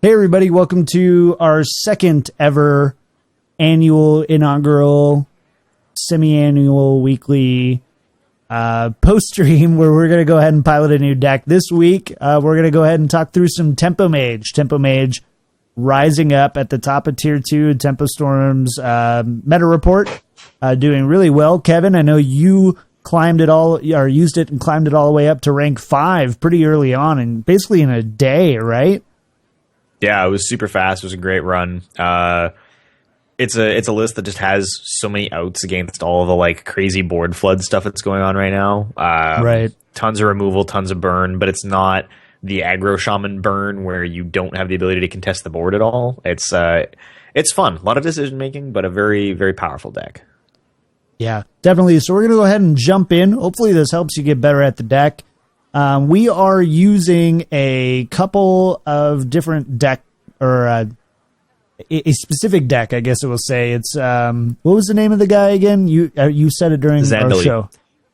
Hey everybody, welcome to our second ever annual, inaugural, semi-annual, weekly post stream where we're going to go ahead and pilot a new deck. This week, we're going to go ahead and talk through some Tempo Mage. Tempo Mage rising up at the top of Tier 2, Tempo Storm's meta report, doing really well. Kevin, I know you climbed it all, or used it and climbed it all the way up to rank 5 pretty early on, and basically in a day, right? Yeah, it was super fast. It was a great run. It's a list that just has so many outs against all of the like crazy board flood stuff that's going on right now. Right. Tons of removal, tons of burn, but it's not the aggro shaman burn where you don't have the ability to contest the board at all. It's fun. A lot of decision making, but a very, very powerful deck. Yeah, definitely. So we're going to go ahead and jump in. Hopefully this helps you get better at the deck. We are using a couple of different deck, or a specific deck, I guess it will say. It's what was the name of the guy again? You said it during our show.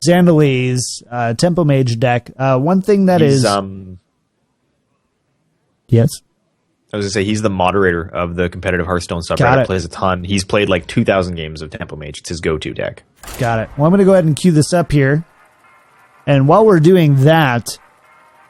Zandali's Tempo Mage deck. One thing that is yes. I was going to say, he's the moderator of the competitive Hearthstone subreddit. Plays a ton. He's played like 2,000 games of Tempo Mage. It's his go-to deck. Got it. Well, I'm going to go ahead and cue this up here. And while we're doing that,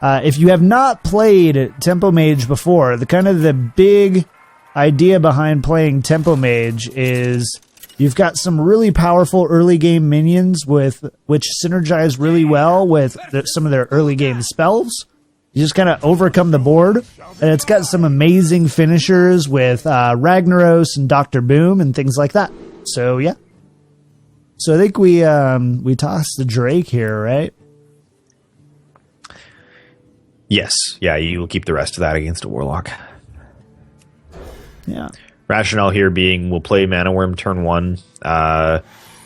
if you have not played Tempo Mage before, the big idea behind playing Tempo Mage is you've got some really powerful early game minions which synergize really well with some of their early game spells. You just kind of overcome the board, and it's got some amazing finishers with Ragnaros and Dr. Boom and things like that. So yeah. So I think we tossed the Drake here, right? Yes. Yeah, you'll keep the rest of that against a Warlock. Yeah. Rationale here being we'll play Mana Worm turn 1.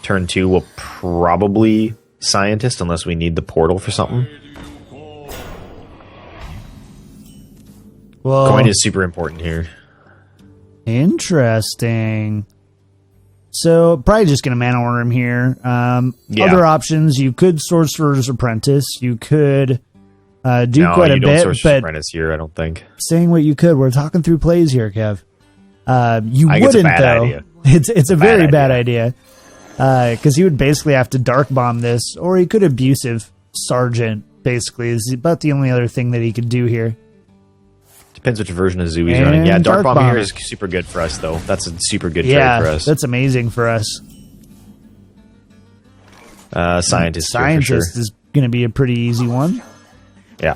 Turn 2, we'll probably Scientist unless we need the portal for something. Well, Coin is super important here. Interesting. So probably just going to Mana Worm here. Other options, you could Sorcerer's Apprentice. You could quite a bit, but Apprentice here, I don't think. Saying what you could, we're talking through plays here, Kev. You wouldn't, it's a bad though. Idea. It's a very bad idea. Because he would basically have to Dark Bomb this, or he could Abusive Sergeant, basically, is about the only other thing that he could do here. Depends which version of Zoo he's running. Yeah, Dark Bomb here is super good for us, though. That's a super good trade for us. That's amazing for us. Scientist is going to be a pretty easy one. Yeah.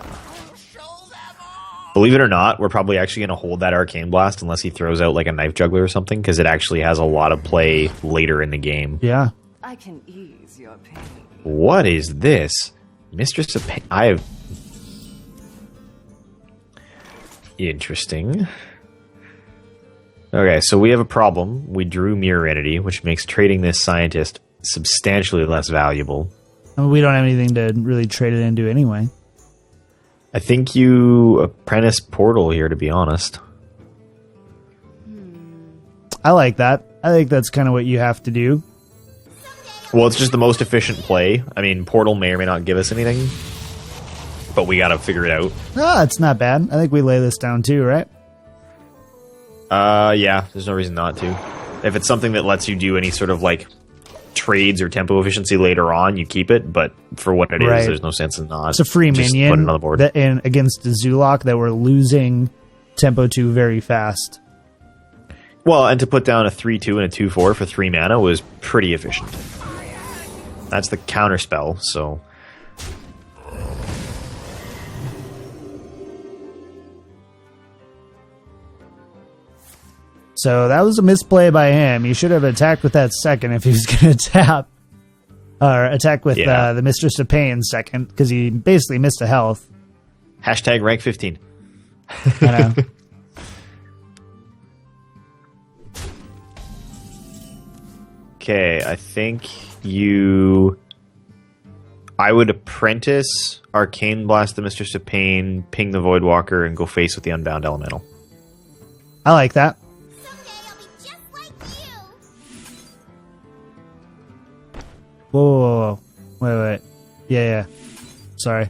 Believe it or not, we're probably actually going to hold that Arcane Blast unless he throws out like a Knife Juggler or something, because it actually has a lot of play later in the game. Yeah. I can ease your pain. What is this? Mistress of Pain. I have... Interesting. Okay, so we have a problem. We drew Mirror Entity, which makes trading this Scientist substantially less valuable. I mean, we don't have anything to really trade it into anyway. I think you Apprentice Portal here, to be honest. I like that. I think that's kind of what you have to do. Well, it's just the most efficient play. I mean, Portal may or may not give us anything, but we got to figure it out. It's not bad. I think we lay this down too, right? Yeah, there's no reason not to. If it's something that lets you do any sort of like trades or tempo efficiency later on, you keep it, but for what it is, there's no sense in not. It's a free just minion put it on the board. Against the Zulok that we're losing tempo to very fast. Well, and to put down a 3-2 and a 2-4 for 3 mana was pretty efficient. That's the counter spell, so... So that was a misplay by him. He should have attacked with that second if he was going to tap. Or attack with the Mistress of Pain second, because he basically missed a health. Hashtag rank 15. I know. Okay, I think you... I would Apprentice, Arcane Blast the Mistress of Pain, ping the Voidwalker, and go face with the Unbound Elemental. I like that. Whoa. Wait. Yeah. Sorry.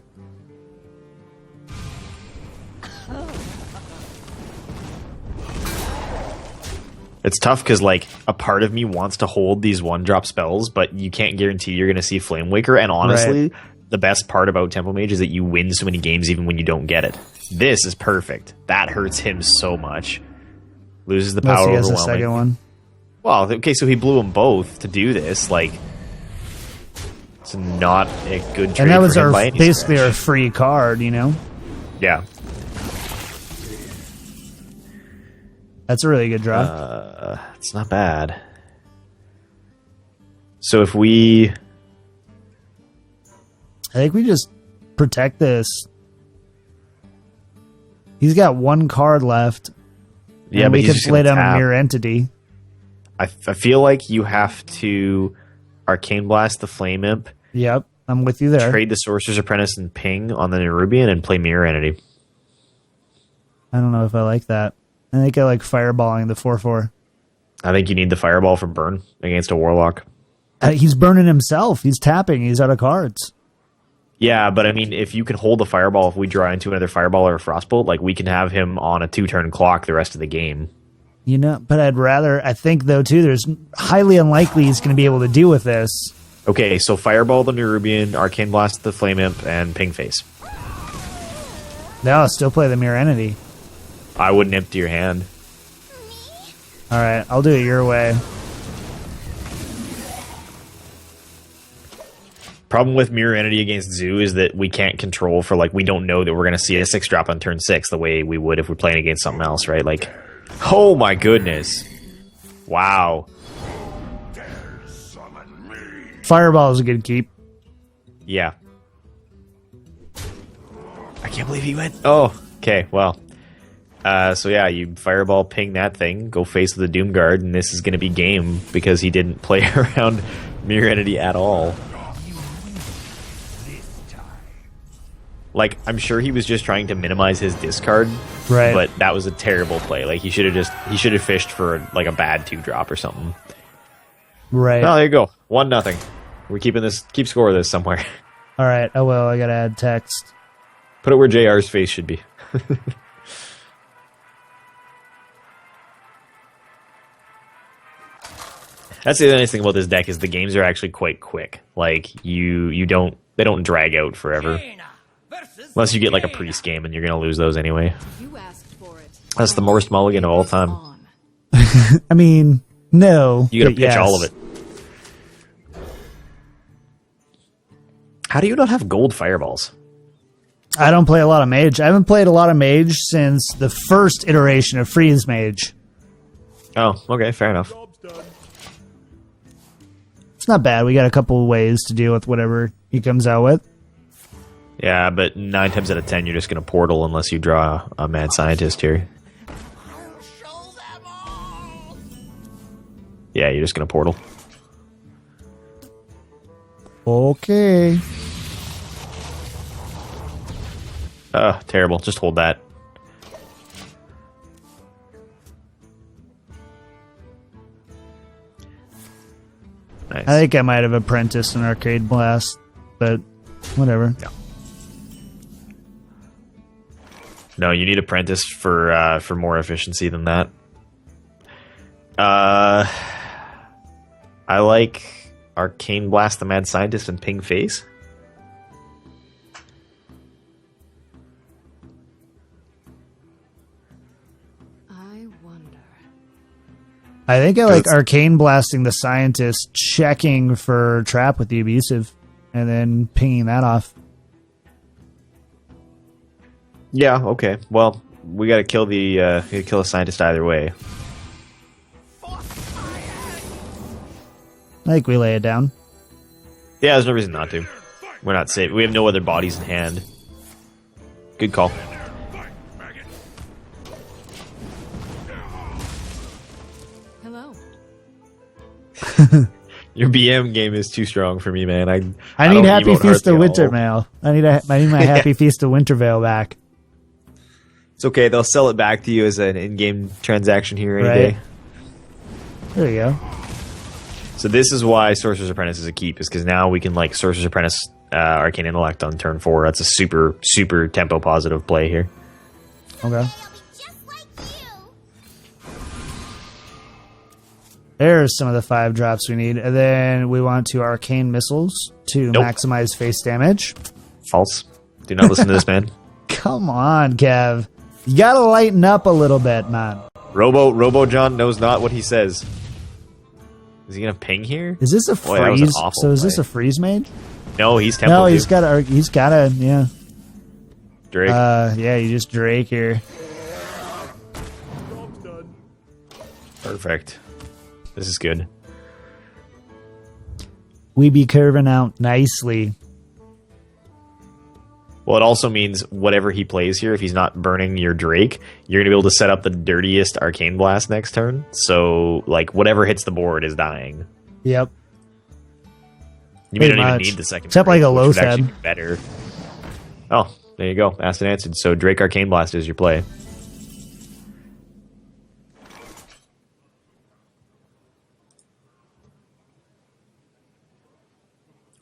It's tough because, like, a part of me wants to hold these one-drop spells, but you can't guarantee you're going to see Flame Waker. And honestly, the best part about Tempo Mage is that you win so many games even when you don't get it. This is perfect. That hurts him so much. Loses the power Unless he has overwhelming. a second one. Well, okay, so he blew them both to do this. Like, it's not a good trade. And that was for him by any basically stretch. our free card, you know? Yeah. That's a really good draw. It's not bad. So if we... I think we just protect this. He's got one card left. Yeah, and but we he's could just play gonna down a tap. Mirror Entity. I feel like you have to Arcane Blast the Flame Imp, Yep, I'm with you there. trade the Sorcerer's Apprentice and Ping on the Nerubian, and play Mirror Entity. I don't know if I like that. I think I like Fireballing the 4/4. I think you need the Fireball for burn against a Warlock. He's burning himself. He's tapping. He's out of cards. Yeah, but I mean, if you can hold the Fireball, if we draw into another Fireball or a Frostbolt, like, we can have him on a 2-turn clock the rest of the game. You know, but I think, though, too, there's highly unlikely he's going to be able to deal with this. Okay, so Fireball the Nerubian, Arcane Blast the Flame Imp, and Ping Face. No, I'll still play the Mirror Entity. I wouldn't empty your hand. All right, I'll do it your way. Problem with Mirror Entity against Zoo is that we can't control for, like, we don't know that we're going to see a 6-drop on turn 6 the way we would if we're playing against something else, right? Like, oh my goodness. Wow. Fireball is a good keep. Yeah. I can't believe he went. Oh, okay, well. So yeah, you Fireball ping that thing, go face with the Doom Guard, and this is going to be game because he didn't play around Mirror Entity at all. Like, I'm sure he was just trying to minimize his discard, Right. but that was a terrible play. Like, he should have fished for, like, a bad 2-drop or something. Right. Oh, there you go. 1-0. We're keep score of this somewhere. All right. Oh, well, I got to add text. Put it where JR's face should be. That's the nice thing about this deck is the games are actually quite quick. Like, they don't drag out forever. Unless you get like a priest game and you're gonna lose those anyway. You asked for it. That's the worst mulligan of all time. On. I mean, no. You gotta but pitch yes. all of it. How do you not have gold fireballs? I don't play a lot of Mage. I haven't played a lot of Mage since the first iteration of Freeze Mage. Oh, okay, fair enough. It's not bad. We got a couple of ways to deal with whatever he comes out with. Yeah, but 9 times out of 10 you're just gonna portal unless you draw a mad scientist here. Yeah, you're just gonna portal. Okay. Terrible. Just hold that. Nice. I think I might have apprenticed an Arcade Blast, but whatever. Yeah. No, you need apprentice for more efficiency than that. I like Arcane Blast the Mad Scientist and Ping Face. I wonder. I think I like That's- Arcane Blasting the Scientist, checking for Trap with the Abusive, and then pinging that off. Yeah, okay. Well, we gotta kill the scientist either way. I think we lay it down. Yeah, there's no reason not to. We're not safe. We have no other bodies in hand. Good call. Hello. Your BM game is too strong for me, man. I I need don't Happy emote Feast of hardly at all. Wintermail. I need my Happy Feast of Wintervale back. It's okay. They'll sell it back to you as an in-game transaction here any Right. day. There you go. So this is why Sorcerer's Apprentice is a keep, is because now we can like Sorcerer's Apprentice Arcane Intellect on turn 4. That's a super, super tempo positive play here. Okay. There's some of the 5 drops we need. And then we want to arcane missiles to maximize face damage. False. Do not listen to this man. Come on, Kev. You gotta lighten up a little bit, man. Robo John knows not what he says. Is he gonna ping here? Is this a Boy, that was an freeze? awful So is play. this a freeze mage? No, he's Tempo. No, he's gotta, yeah. Drake. Yeah, you just Drake here. Perfect. This is good. We be curving out nicely. Well, it also means whatever he plays here, if he's not burning your Drake, you're going to be able to set up the dirtiest Arcane Blast next turn. So, like, whatever hits the board is dying. Yep. You Pretty don't even much. need the second Except Drake, like a which low would actually fed. be better. Oh, there you go. Asked and answered. So Drake Arcane Blast is your play.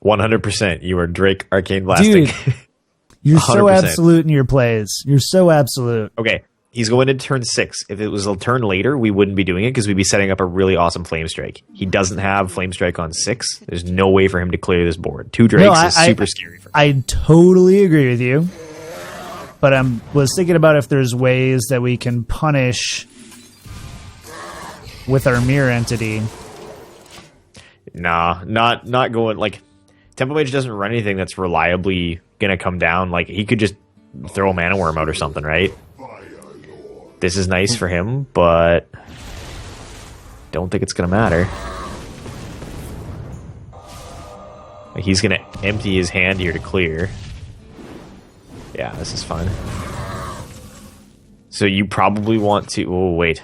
%. You are Drake Arcane Blasting. Dude, you're so 100%. absolute in your plays. You're so absolute. Okay, he's going into turn 6. If it was a turn later, we wouldn't be doing it because we'd be setting up a really awesome Flame Strike. He doesn't have Flame Strike on 6. There's no way for him to clear this board. 2 Drakes is super scary for him. I totally agree with you. But I was thinking about if there's ways that we can punish with our mirror entity. Nah, not going, like, Tempo Mage doesn't run anything that's reliably gonna come down. Like, he could just throw a Mana Worm out or something, right? This is nice for him, but don't think it's gonna matter. Like, he's gonna empty his hand here to clear. Yeah, this is fine. So you probably want to... Oh, wait.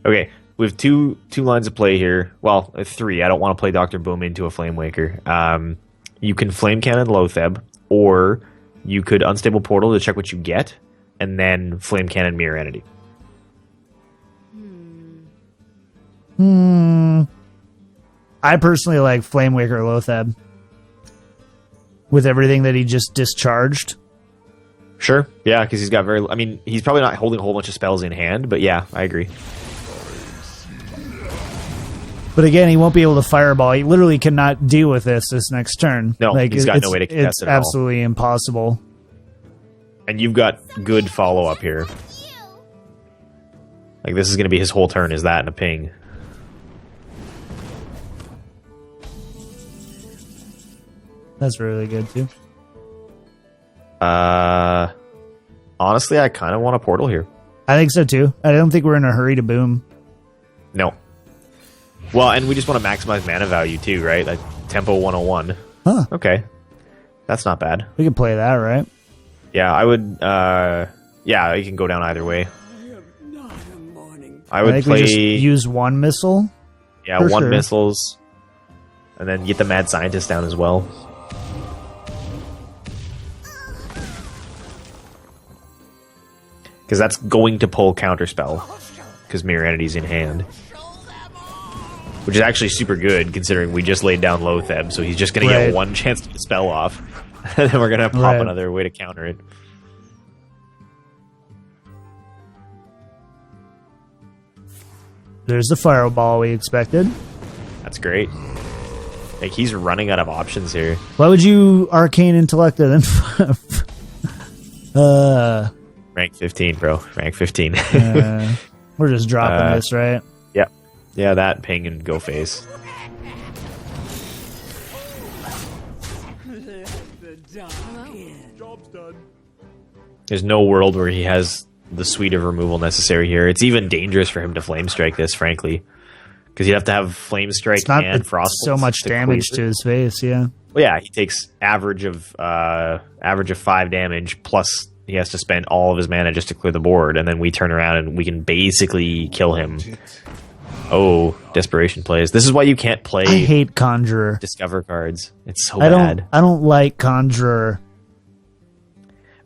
Okay, we have two lines of play here. Well, 3. I don't want to play Dr. Boom into a Flame Waker. You can Flame Cannon Lotheb, or you could Unstable Portal to check what you get, and then Flame Cannon Mirror Entity. I personally like Flame Waker Lotheb. With everything that he just discharged. Sure, yeah, because he's got very... I mean, he's probably not holding a whole bunch of spells in hand, but yeah, I agree. But again, he won't be able to fireball. He literally cannot deal with this next turn. No, he's got no way to contest it's it at all. absolutely impossible. And you've got good follow-up here. Like, this is going to be his whole turn, is that and a ping. That's really good, too. Honestly, I kind of want a portal here. I think so, too. I don't think we're in a hurry to boom. No. Well, and we just want to maximize mana value, too, right? Like, Tempo 101. Huh. Okay. That's not bad. We can play that, right? Yeah, I would... yeah, you can go down either way. I would think play... we just use one missile. Yeah, for one sure. missiles. And then get the Mad Scientist down as well. Because that's going to pull Counterspell. Because Mirror Entity's in hand. Which is actually super good, considering we just laid down Lotheb, so he's just going to get one chance to spell off. And then we're going to pop another way to counter it. There's the fireball we expected. That's great. Like, he's running out of options here. Why would you Arcane Intellect it then? Rank 15, bro. Rank 15. We're just dropping this, right? Yeah. Yeah, that ping and go face. There's no world where he has the suite of removal necessary here. It's even dangerous for him to Flame Strike this, frankly. Because you'd have to have Flame Strike and Frostbolt. So much damage to his face, yeah. Well, yeah, he takes average of 5 damage, plus he has to spend all of his mana just to clear the board, and then we turn around and we can basically kill him. Oh, desperation plays. This is why you can't play... I hate Conjurer. Discover cards. It's so bad. I don't like Conjurer.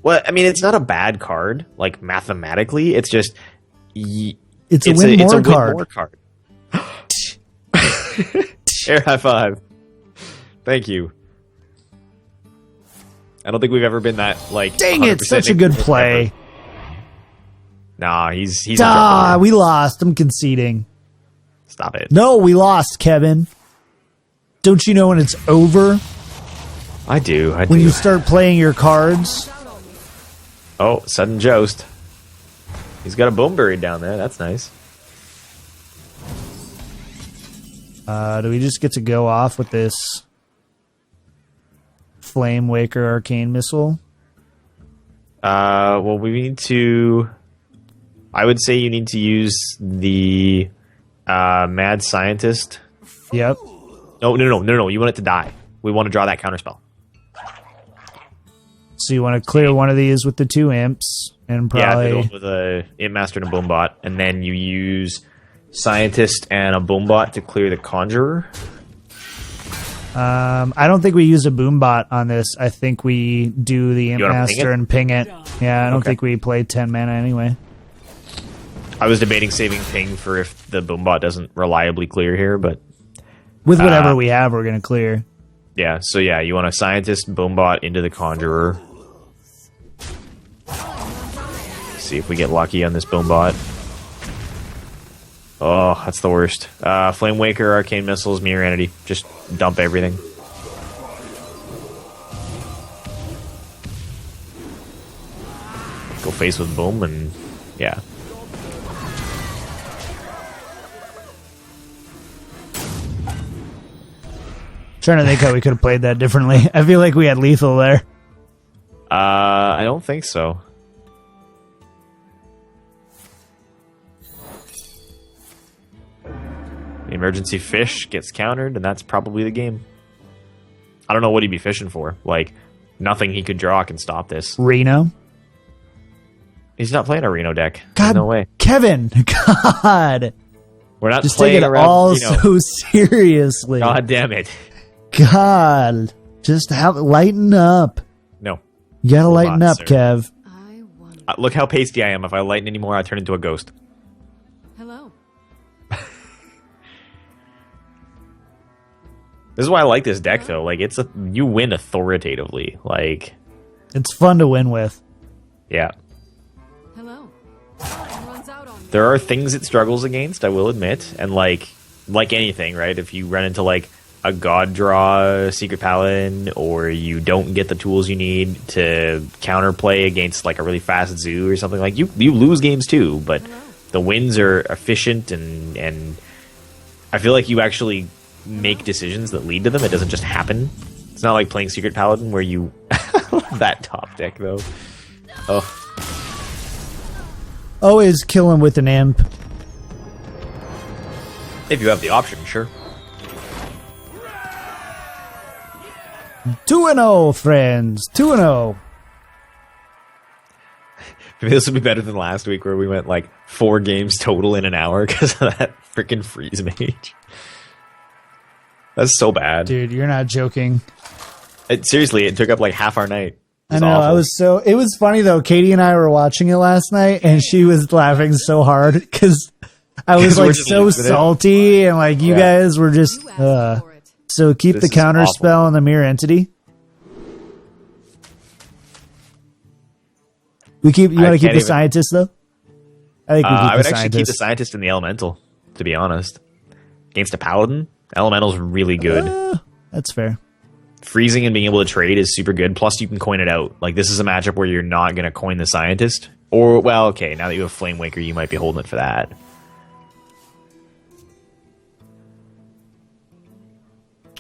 Well, I mean, it's not a bad card, like, mathematically. It's just... It's a win more card. Air high five. Thank you. I don't think we've ever been that, like... Dang it, such a good play. Nah, he's we lost. I'm conceding. Stop it. No, we lost, Kevin. Don't you know when it's over? I do. When you start playing your cards? Oh, sudden joust. He's got a boom buried down there. That's nice. Do we just get to go off with this Flame Waker Arcane Missile? Well, we need to... I would say you need to use the Mad Scientist. Yep. No. You want it to die. We want to draw that counterspell. So you want to clear one of these with the 2 imps, and probably... Yeah, with a Imp Master and a Boombot, and then you use Scientist and a Boombot to clear the Conjurer. I don't think we use a Boombot on this. I think we do the Imp Master and ping it. Yeah, I don't think we play 10 mana anyway. I was debating saving ping for if the Boombot doesn't reliably clear here, but... With whatever we have, we're going to clear. Yeah, so yeah, you want a Scientist, Boombot into the Conjurer. See if we get lucky on this Boombot. Oh, that's the worst. Flame Waker, Arcane Missiles, Mirror Entity. Just dump everything. Go face with Boom, and yeah. Trying to think how we could have played that differently. I feel like we had lethal there. I don't think so. The emergency fish gets countered, and that's probably the game. I don't know what he'd be fishing for. Like, nothing he could draw can stop this. Reno? He's not playing a Reno deck. God, There's no way. Kevin! God! We're not Just playing take it around all Reno. so seriously. God damn it. God. Just lighten up. No. You gotta lighten up, sir. Kev. I wonder. Look how pasty I am. If I lighten anymore, I turn into a ghost. Hello. This is why I like this deck, though. Like, you win authoritatively. Like, It's fun to win with. yeah. Hello. Time runs out on me. There are things it struggles against, I will admit. And, like anything, right? If you run into, like, a God Draw Secret Paladin, or you don't get the tools you need to counterplay against, like, a really fast zoo or something, like, you lose games, too. But the wins are efficient, and I feel like you actually make decisions that lead to them. It doesn't just happen. It's not like playing Secret Paladin where you... that top deck, though. Oh. Always kill him with an imp. If you have the option, sure. 2-0, friends. 2-0. Maybe this would be better than last week where we went, like, 4 games total in an hour because of that freaking freeze mage. That's so bad. Dude, you're not joking. Seriously, it took up like half our night. I know. Awful. It was funny though. Katie and I were watching it last night, and she was laughing so hard because I was like so salty, and like you guys were just. You asked for it. So keep This the is counter awful. spell on the mirror entity. You want to keep can't the even- scientist though. I think we keep I the would actually keep the scientist. scientist and the elemental, to be honest. Against a paladin, elemental's really good. That's fair. Freezing and being able to trade is super good. Plus, you can coin it out. Like, this is a matchup where you're not going to coin the scientist. Or, well, okay, now that you have Flame Waker, you might be holding it for that.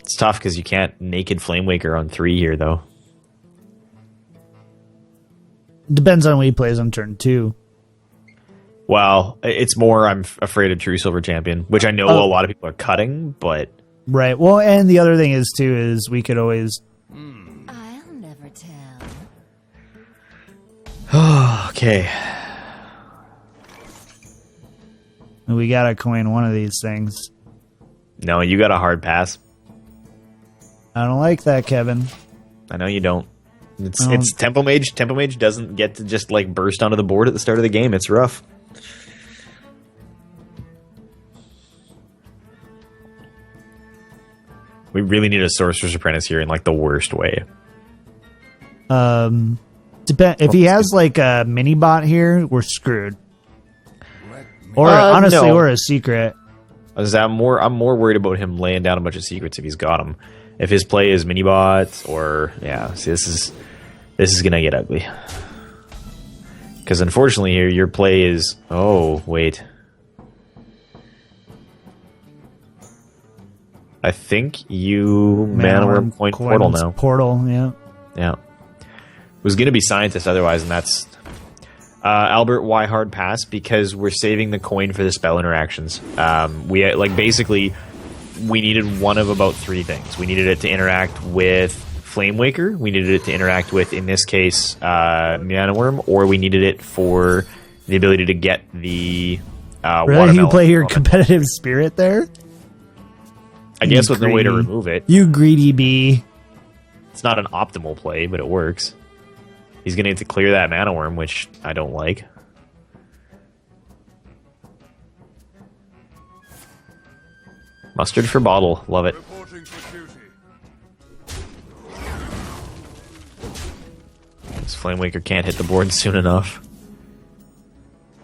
It's tough because you can't naked Flame Waker on 3 here, though. Depends on when he plays on turn 2. Well, it's more I'm afraid of True Silver Champion, which I know a lot of people are cutting, but... Right. Well, and the other thing is too is we could always. I'll never tell. Okay. We gotta coin one of these things. No, you got a hard pass. I don't like that, Kevin. I know you don't. It's Tempo Mage. Tempo Mage doesn't get to just like burst onto the board at the start of the game. It's rough. We really need a Sorcerer's Apprentice here in like the worst way. If he has like a mini bot here, we're screwed. Or honestly, no. or a secret. I'm more worried about him laying down a bunch of secrets if he's got them. If his play is mini bots or see, this is gonna get ugly. Because unfortunately here your play is wait. I think you mana worm coin portal now. Portal, yeah. Yeah. It was gonna be scientist otherwise, and that's Albert, why hard pass? Because we're saving the coin for the spell interactions. We basically we needed one of about 3 things. We needed it to interact with Flame Waker. We needed it to interact with, in this case, Mana Worm, or we needed it for the ability to get the really? You play your competitive spirit there? I guess with no way to remove it. You greedy bee. It's not an optimal play, but it works. He's going to have to clear that Mana Worm, which I don't like. Mustard for bottle. Love it. This Flame Waker can't hit the board soon enough.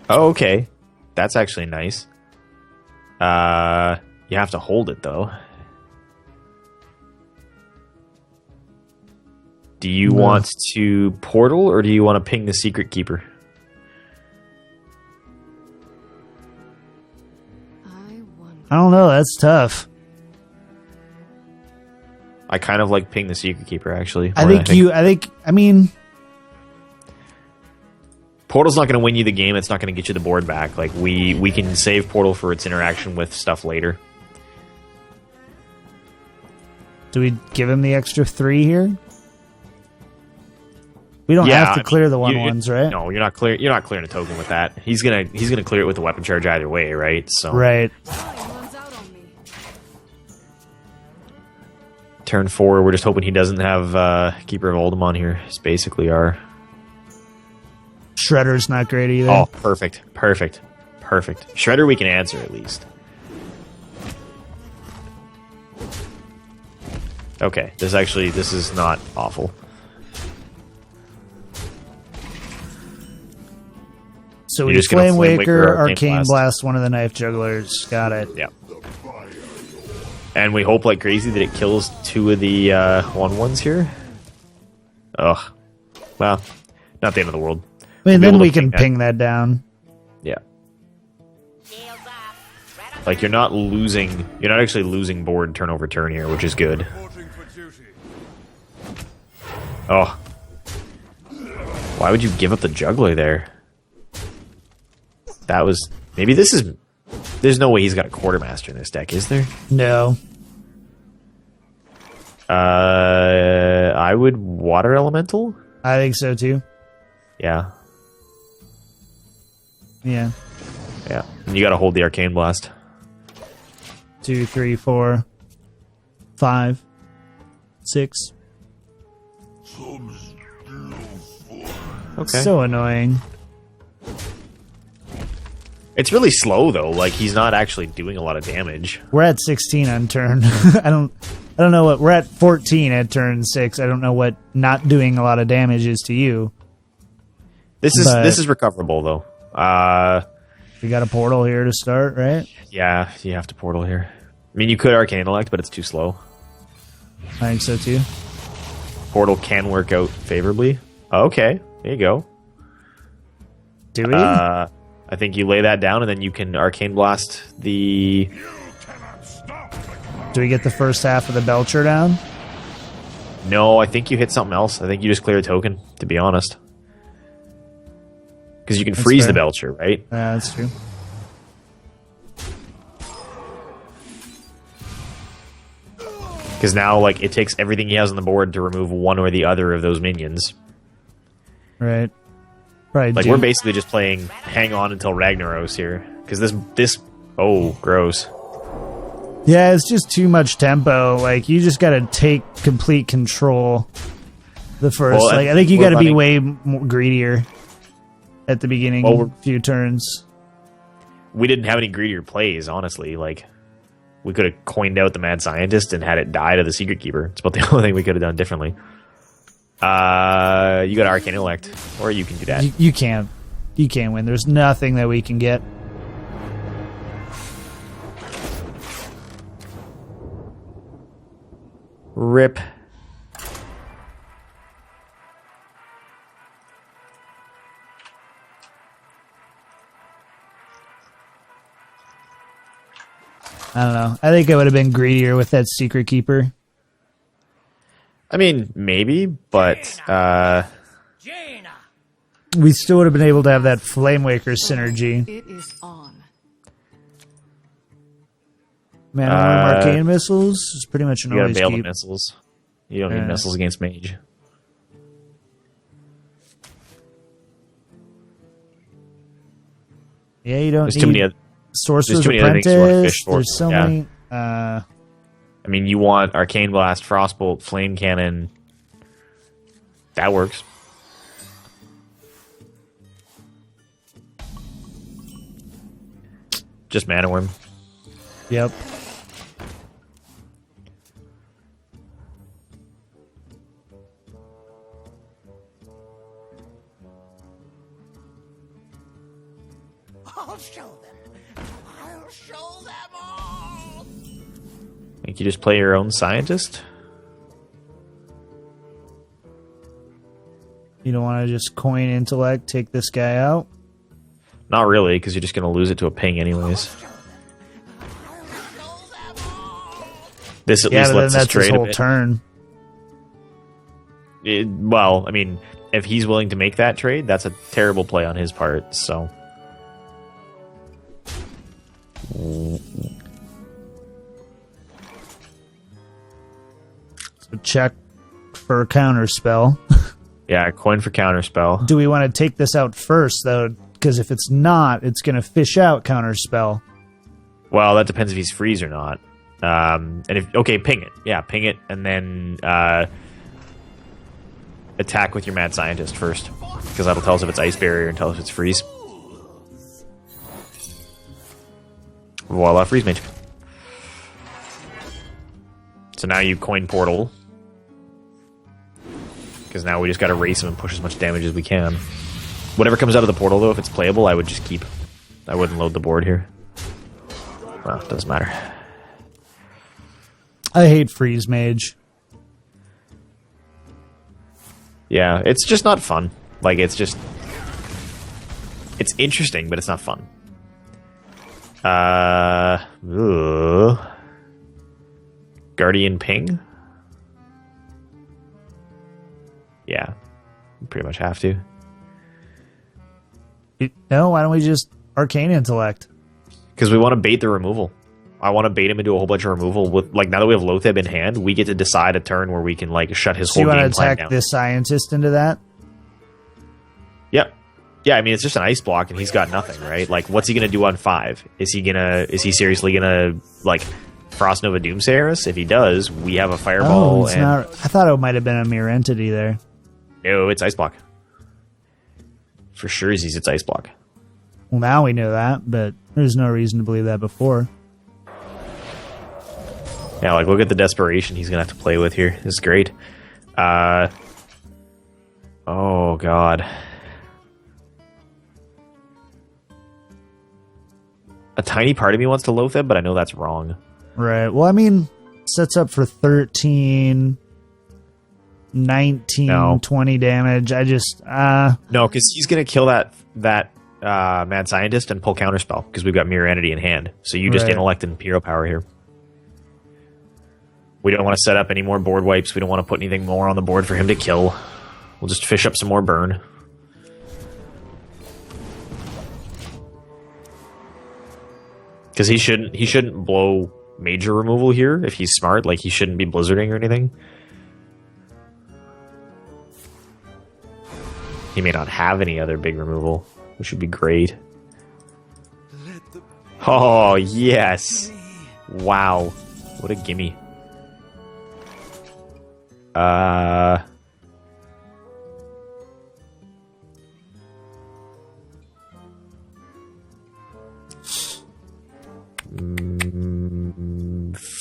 Oh, okay. That's actually nice. You have to hold it, though. Do you want to portal, or do you want to ping the Secret Keeper? I don't know. That's tough. I kind of like ping the Secret Keeper, actually. I mean, Portal's not going to win you the game. It's not going to get you the board back. Like we can save Portal for its interaction with stuff later. Do we give him the extra 3 here? We don't have to clear the ones, right? No, you're not clearing a token with that. He's gonna clear it with the weapon charge either way, right? So right. Turn 4, we're just hoping he doesn't have Keeper of Oldham on here. It's basically our Shredder's not great either. Oh, perfect. Shredder we can answer at least. Okay, this is not awful. So we Flame Waker, Arcane Blast, one of the Knife Jugglers. Got it. Yeah. And we hope like crazy that it kills 2 of the 1/1s here. Ugh. Well, not the end of the world. I mean, then we can ping that down. Yeah. Like you're not actually losing board turn over turn here, which is good. Oh. Why would you give up the Juggler there? That was... Maybe this is... There's no way he's got a Quartermaster in this deck, is there? No. I would Water Elemental? I think so, too. Yeah. Yeah. Yeah. And you gotta hold the Arcane Blast. 2, 3, 4, 5, 6. Okay. So annoying. It's really slow though. Like he's not actually doing a lot of damage. We're at 16 on turn. I don't know what we're at 14 at turn 6. I don't know what not doing a lot of damage is to you. This is recoverable though. We got a portal here to start, right? Yeah, you have to portal here. I mean, you could Arcane Elect, but it's too slow. I think so too. Portal can work out favorably. Okay, there you go. Do we? I think you lay that down, and then you can Arcane Blast the... Do we get the first half of the Belcher down? No, I think you hit something else. I think you just clear a token, to be honest. Because you can freeze the Belcher, right? Yeah, that's true. Because now, like, it takes everything he has on the board to remove one or the other of those minions. Right. Right. Like, we're basically just playing hang on until Ragnaros here. Because this... Oh, gross. Yeah, it's just too much tempo. Like, you just gotta take complete control the first... Well, I think you gotta be way more greedier at the beginning few turns. We didn't have any greedier plays, honestly. Like... We could have coined out the Mad Scientist and had it die to the Secret Keeper. It's about the only thing we could have done differently. You got Arcane Elect, or you can do that. You can't. You can't win. There's nothing that we can get. Rip. I don't know. I think I would have been greedier with that Secret Keeper. I mean, maybe, but We still would have been able to have that Flamewaker synergy. It is on. Man, Arcane Missiles is pretty much an you gotta always bail the keep. missiles. You don't need missiles against Mage. Yeah, you don't There's need too many other... Sorcerer's too many other things you wanna Apprentice. fish for. There's so Yeah. many. I mean, you want Arcane Blast, Frostbolt, Flame Cannon. That works. Just Mana Worm. Yep. I'll show them. I'll show them all. Think you just play your own scientist? You don't want to just coin intellect, take this guy out? Not really, because you're just going to lose it to a ping anyways. This at Yeah, least but then lets us that's his trade a whole bit. turn. Well, I mean, if he's willing to make that trade, that's a terrible play on his part, so... So check for a counter spell. Yeah, coin for counterspell. Do we want to take this out first, though? Because if it's not, it's going to fish out counter spell. Well, that depends if he's freeze or not. And if okay, ping it. Yeah, ping it, and then attack with your mad scientist first, because that'll tell us if it's ice barrier and tell us if it's freeze. Voila, freeze mage. So now you coin portal, because now we just got to race him and push as much damage as we can. Whatever comes out of the portal, though, if it's playable, I would just keep. I wouldn't load the board here. Well, it doesn't matter. I hate freeze mage. Yeah, it's just not fun. Like, it's just... It's interesting, but it's not fun. Guardian Ping? Yeah. You pretty much have to. No, why don't we just Arcane Intellect? Because we want to bait the removal. I want to bait him into a whole bunch of removal. With like, now that we have Loatheb in hand, we get to decide a turn where we can like shut his So you whole want game to plan attack down. this Scientist into that? Yep. Yeah, I mean it's just an ice block and he's got nothing, right? Like, what's he gonna do on 5? Is he seriously gonna like Frost Nova Doomsayer us? If he does, we have a fireball. Oh, it's not. I thought it might have been a mirror entity there. No, it's ice block. For sure, it's ice block. Well, now we know that, but there's no reason to believe that before. Yeah, like look at the desperation he's gonna have to play with here. This is great. Oh god. A tiny part of me wants to Loatheb, but I know that's wrong. Right. Well, I mean, sets up for 13, 19, No. 20 damage. I just, No, because he's gonna kill that mad scientist and pull counterspell because we've got mirror entity in hand. So you just Right. intellect and hero power here. We don't want to set up any more board wipes. We don't want to put anything more on the board for him to kill. We'll just fish up some more burn. Because he shouldn't blow major removal here if he's smart. Like, he shouldn't be blizzarding or anything. He may not have any other big removal, which would be great. Oh, yes. Wow. What a gimme.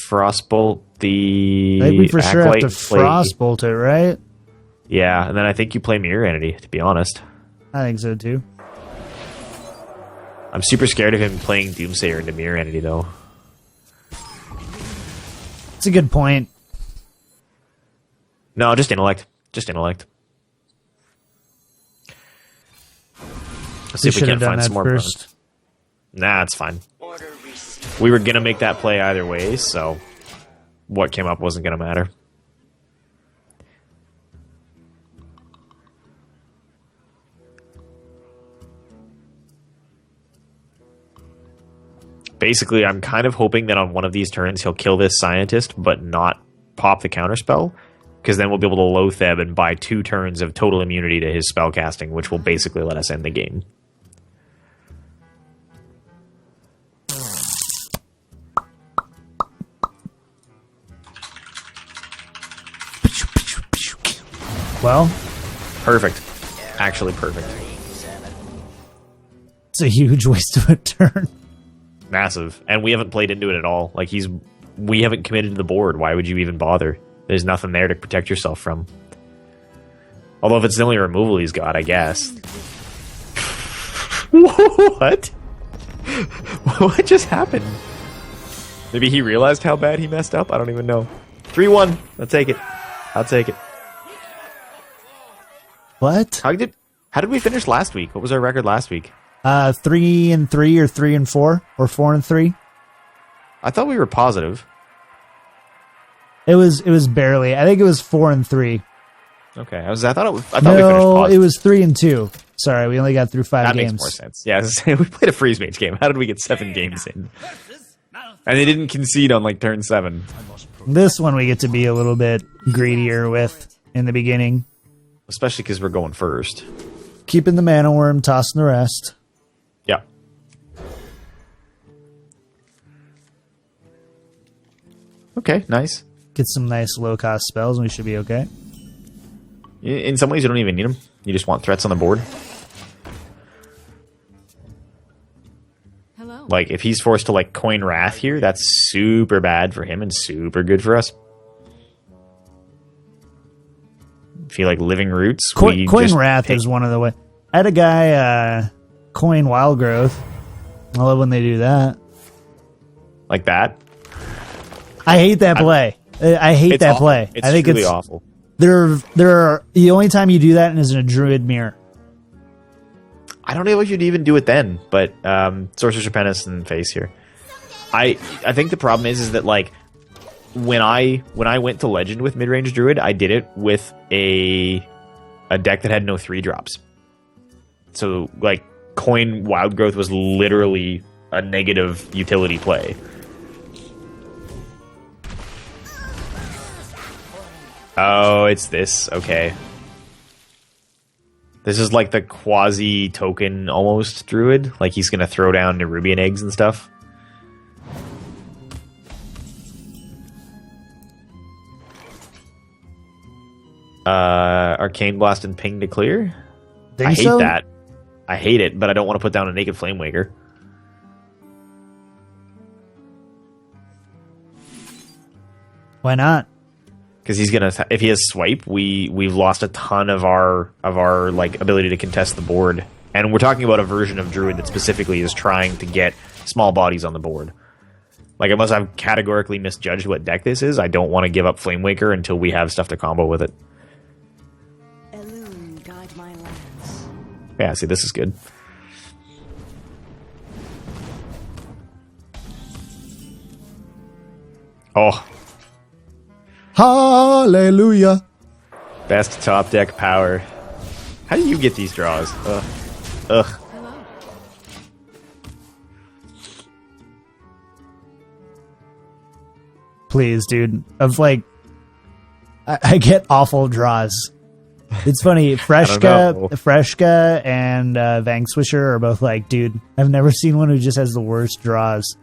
Frostbolt the I think we for sure have to Acolyte play- Frostbolt it, right? Yeah, and then I think you play Mirror Entity, to be honest. I think so too. I'm super scared of him playing Doomsayer into Mirror Entity, though. It's a good point. No, just intellect. Just intellect. Let's see if we should can have done find that some more first. bones. Nah, it's fine. We were gonna make that play either way, so what came up wasn't gonna matter. Basically, I'm kind of hoping that on one of these turns he'll kill this scientist, but not pop the counterspell, because then we'll be able to Loatheb and buy 2 turns of total immunity to his spell casting, which will basically let us end the game. Well, Perfect. Actually perfect. it's a huge waste of a turn. Massive. And we haven't played into it at all. Like, we haven't committed to the board. Why would you even bother? There's nothing there to protect yourself from. Although if it's the only removal he's got, I guess. What? What just happened? Maybe he realized how bad he messed up? I don't even know. 3-1. I'll take it. I'll take it. What? How did we finish last week? What was our record last week? 3-3 or 3-4 or 4-3. I thought we were positive. It was barely. I think it was 4-3. Okay, I thought we finished No, positive. it was 3-2. Sorry, we only got through 5 That games. makes more sense. Yeah, I was saying, we played a freeze mage game. How did we get 7 games in? And they didn't concede on like turn 7. This one we get to be a little bit greedier with in the beginning. Especially because we're going first. Keeping the mana worm, tossing the rest. Yeah. Okay, nice. Get some nice low-cost spells and we should be okay. In some ways, you don't even need them. You just want threats on the board. Hello. Like, if he's forced to, like, coin Wrath here, that's super bad for him and super good for us. If you like Living Roots, Coin just Wrath take- is one of the way. I had a guy coin Wild Growth. I love when they do that. like that. I hate that play. I hate It's that awful. play. It's I think truly it's awful. there are the only time you do that is in a Druid mirror. I don't know if you'd even do it then, but Sorcerer's Apprentice and Face here. I think the problem is that like when I went to Legend with Midrange Druid, I did it with a deck that had no 3-drops. So like coin Wild Growth was literally a negative utility play. Oh, it's this. Okay. This is like the quasi token almost druid. Like he's gonna throw down Nerubian eggs and stuff. Arcane Blast and Ping to clear. Think I hate so? that. I hate it, but I don't want to put down a Naked Flamewaker. Why not? Because he's gonna, if he has swipe, we've lost a ton of our like ability to contest the board. And we're talking about a version of Druid that specifically is trying to get small bodies on the board. Like, unless I've categorically misjudged what deck this is, I don't want to give up Flamewaker until we have stuff to combo with it. Elune, guide my lands. Yeah, see, this is good. Oh, Hallelujah. best top deck power. How do you get these draws? Ugh. Ugh. Hello. Please, dude. Of like, I get awful draws. It's funny. know. Freshka and Vangswisher are both like, dude, I've never seen one who just has the worst draws.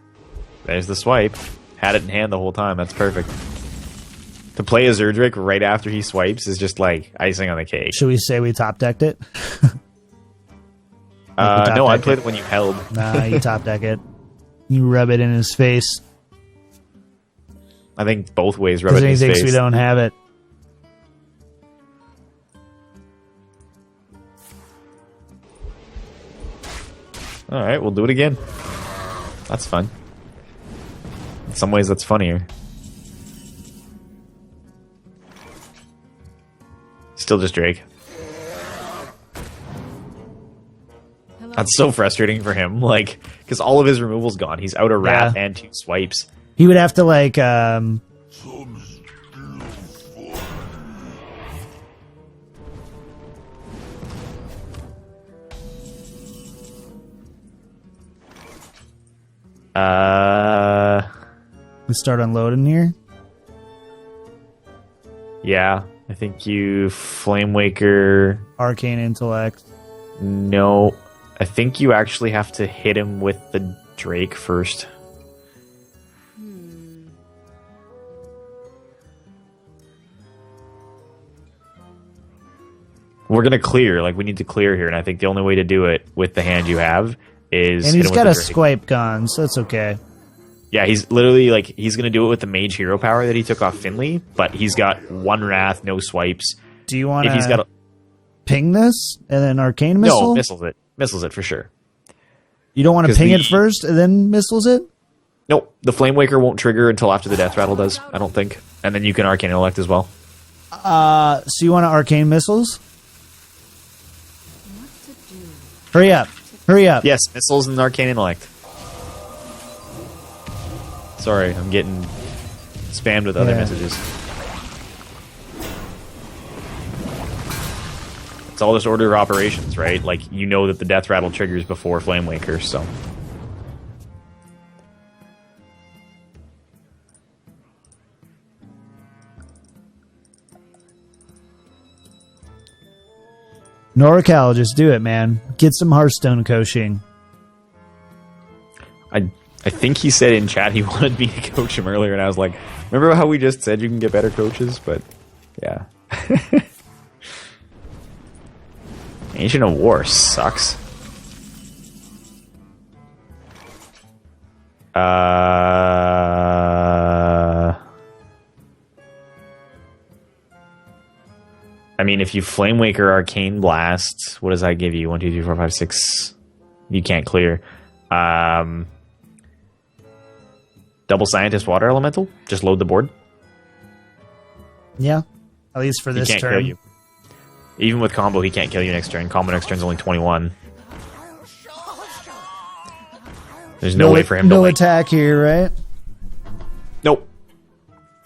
There's the swipe. Had it in hand the whole time. That's perfect. To play a Zerdrick right after he swipes is just like icing on the cake. Should we say we top decked it? No, I deck played it. it when you held. Nah, you top deck it. You rub it in his face I think both ways rub because it in he his thinks face. we don't have it. All right, we'll do it again. That's fun. In some ways, that's funnier. Still just Drake. Hello. That's so frustrating for him, like, because all of his removal's gone. He's out a rat and 2 swipes. He would have to like let's start unloading here. Yeah, I think you Flame Waker. Arcane Intellect. No, I think you actually have to hit him with the Drake first. We're gonna clear, like, we need to clear here, and I think the only way to do it with the hand you have is. And hit he's him got a with the Drake. swipe gone, so that's okay. Yeah, he's literally like he's gonna do it with the Mage Hero power that he took off Finley, but he's got 1 Wrath, no swipes. Do you want If he's got to ping this and then Arcane Missile? no missiles it for sure. You don't want to 'Cause ping it the- first and then missiles it? Nope, the Flame Waker won't trigger until after the Death Rattle does. I don't think, and then you can Arcane Elect as well. So you want to Arcane Missiles? What to do? Hurry up. Hurry up. Yes, missiles and Arcane Intellect. Sorry, I'm getting spammed with other Yeah. messages. It's all this order of operations, right? Like, you know that the Death Rattle triggers before Flame Waker, so. NorCal, just do it, man. Get some Hearthstone coaching. I think he said in chat he wanted me to coach him earlier, and I was like, remember how we just said you can get better coaches? But, yeah. Ancient of War sucks. I mean, if you Flame Waker Arcane Blast, what does that give you? 1, 2, 3, 4, 5, 6. You can't clear. Double Scientist Water Elemental. Just load the board. Yeah. At least for He this can't turn. kill you. Even with combo, he can't kill you next turn. Combo next turn's only 21. There's no way for him to No like. attack here, right? Nope.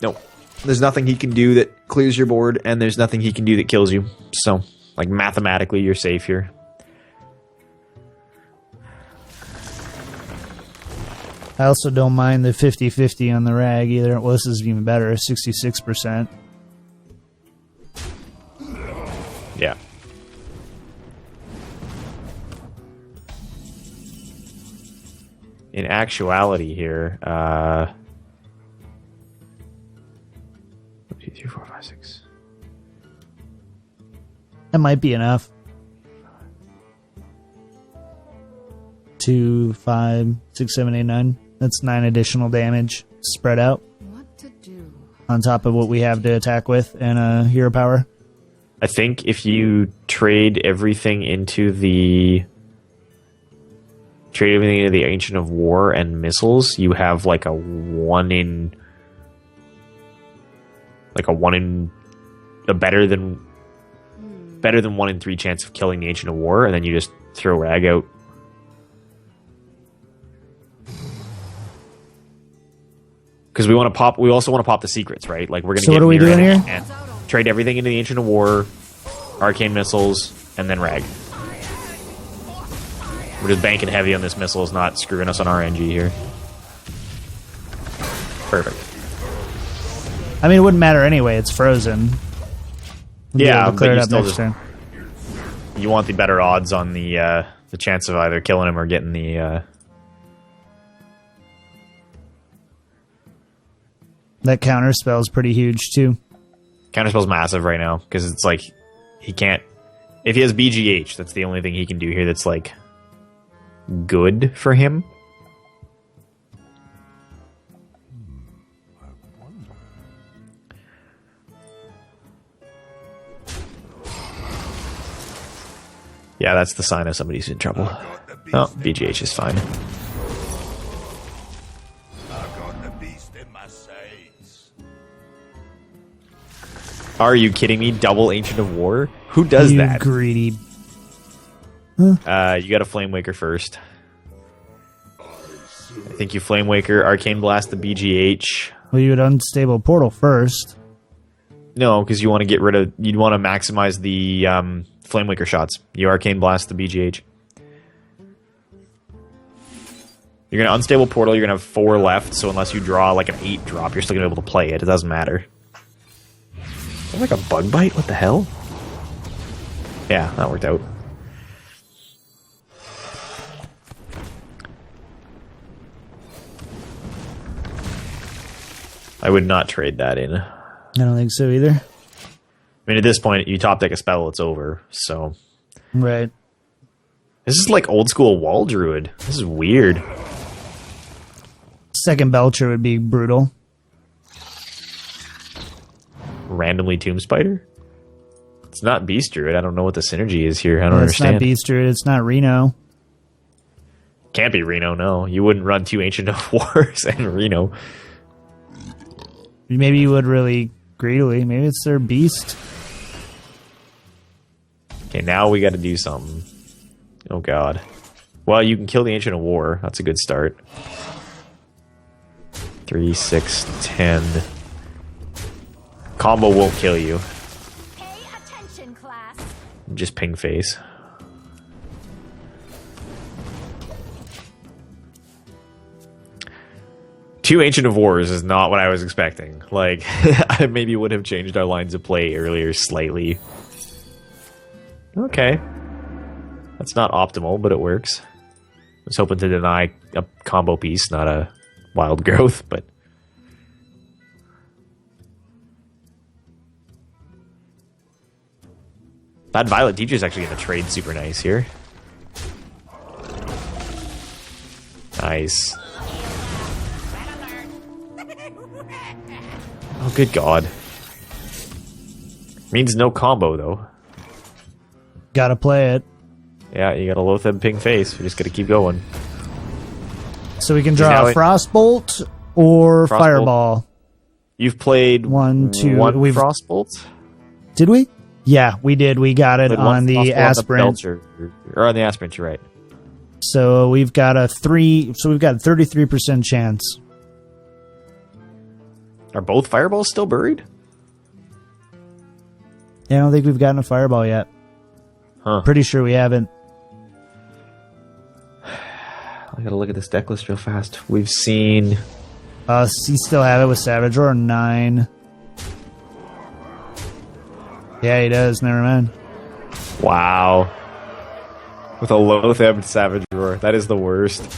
Nope. There's nothing he can do that clears your board, and there's nothing he can do that kills you. So, like, mathematically, you're safe here. I also don't mind the 50-50 on the rag either. Well, this is even better, 66%. Yeah. In actuality here, 1, 2, 3, 4, 5, 6. That might be enough. 2, 5, 6, 7, 8, 9. That's 9 additional damage spread out What to do? on top of what we have to attack with and hero power. I think if you trade everything into the Ancient of War and missiles, you have like a 1 in a better than 1 in 3 chance of killing the Ancient of War, and then you just throw rag out. Because we also want to pop the secrets, right? Like, we're gonna So get what are we Mirror doing and- here? and trade everything into the Ancient of War, Arcane Missiles, and then rag. We're just banking heavy on this missiles, not screwing us on RNG here. Perfect. I mean, it wouldn't matter anyway. It's frozen. We'll be Yeah, able to clear but it you up still next just- turn. You want the better odds on the chance of either killing him or getting the. That counter spell is pretty huge too. Counterspell's massive right now because it's like he can't. If he has BGH, that's the only thing he can do here that's like good for him. Yeah, that's the sign of somebody's in trouble. Oh, BGH is fine. I got the beast in my sights. Are you kidding me? Double Ancient of War? Who does You that? greedy. You got a Flame Waker first. I think you Flame Waker, Arcane Blast the BGH. Well, you would unstable portal first. No, because you want to get rid of... You'd want to maximize the Flame Waker shots. You Arcane Blast the BGH. You're going to unstable portal, you're going to have 4 left, so unless you draw like an 8 drop, you're still going to be able to play it. It doesn't matter. Is that like a bug bite? What the hell? Yeah, that worked out. I would not trade that in. I don't think so either. I mean, at this point, you top deck a spell, it's over, so... Right. This is like old school wall druid. This is weird. Second Belcher would be brutal. Randomly Tomb Spider? It's not Beast Druid. I don't know what the synergy is here. I don't It's understand. not Beast Druid. It's not Reno. Can't be Reno, no. You wouldn't run 2 Ancient of Wars and Reno. Maybe you would really greedily. Maybe it's their Beast. Okay, now we got to do something. Oh, God. Well, you can kill the Ancient of War. That's a good start. 3, 6, 10. Combo won't kill you. Pay attention, class. Just ping face. Two Ancient of Wars is not what I was expecting. Like, I maybe would have changed our lines of play earlier slightly. Okay. That's not optimal, but it works. I was hoping to deny a combo piece, not a wild growth, but... That Violet Teacher is actually going to trade super nice here. Nice. Oh, good God. Means no combo, though. Gotta play it. Yeah, you got a Loatheb ping face. We just got to keep going. So we can Now draw a it- Frostbolt or Frostbolt. Fireball. You've played 1, 2. one We've Frostbolt? Did we? Yeah, we did. We got it Played on one the Frostbolt aspirant. Belcher. Or on the aspirant, you're right. So we've got a 3. So we've got a 33% chance. Are both Fireballs still buried? Yeah, I don't think we've gotten a Fireball yet. Huh. Pretty sure we haven't. I gotta look at this deck list real fast. We've seen... You still have it with Savage Roar 9. Yeah, he does. Never mind. Wow. With a Loatheb Savage Roar. That is the worst.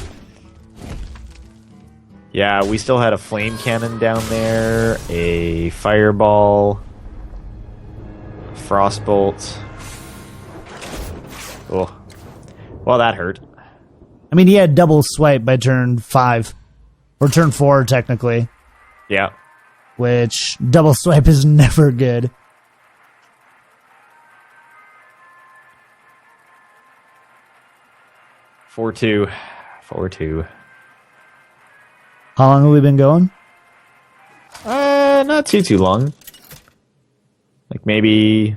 Yeah, we still had a Flame Cannon down there, a Fireball, Frostbolt. Oh. Well, that hurt. I mean, he had double swipe by turn 5. Or turn 4, technically. Yeah. Which, double swipe is never good. Four two. 4-2. How long have we been going? Not too long. Like maybe...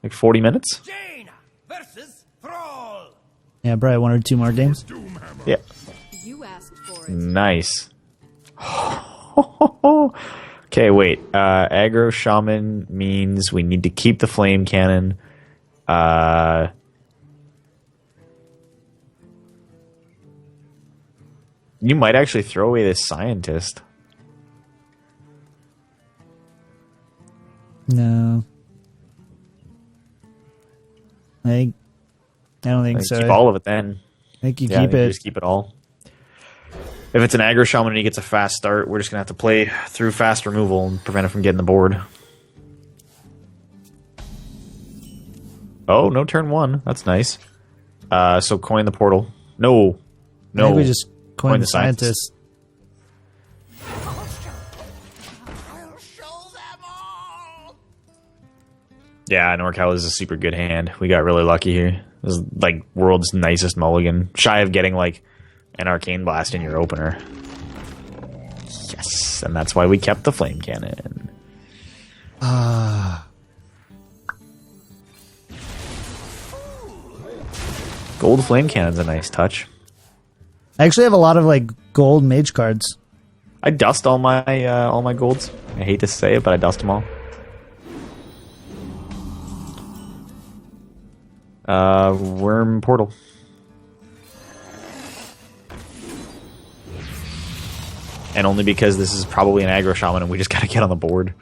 like 40 minutes? Jane versus Thrall. Yeah, probably 1 or 2 more games. Yeah. You asked for it. Nice. Okay, wait. Aggro Shaman means we need to keep the Flame Cannon. You might actually throw away this Scientist. No. I don't think Like, so. keep all of it then. I think you Yeah, I keep think you it. just keep it all. If it's an aggro shaman and he gets a fast start, we're just gonna have to play through fast removal and prevent it from getting the board. Oh, no turn 1. That's nice. So coin the portal. No. I think we just coin the Scientist. scientist. I'll show them all. Yeah, NorCal is a super good hand. We got really lucky here. This is like world's nicest mulligan. Shy of getting like an Arcane Blast in your opener. Yes, and that's why we kept the Flame Cannon. Gold flame cannon's a nice touch. I actually have a lot of like gold mage cards. I dust all my golds. I hate to say it, but I dust them all. Worm portal. And only because this is probably an aggro shaman and we just gotta get on the board.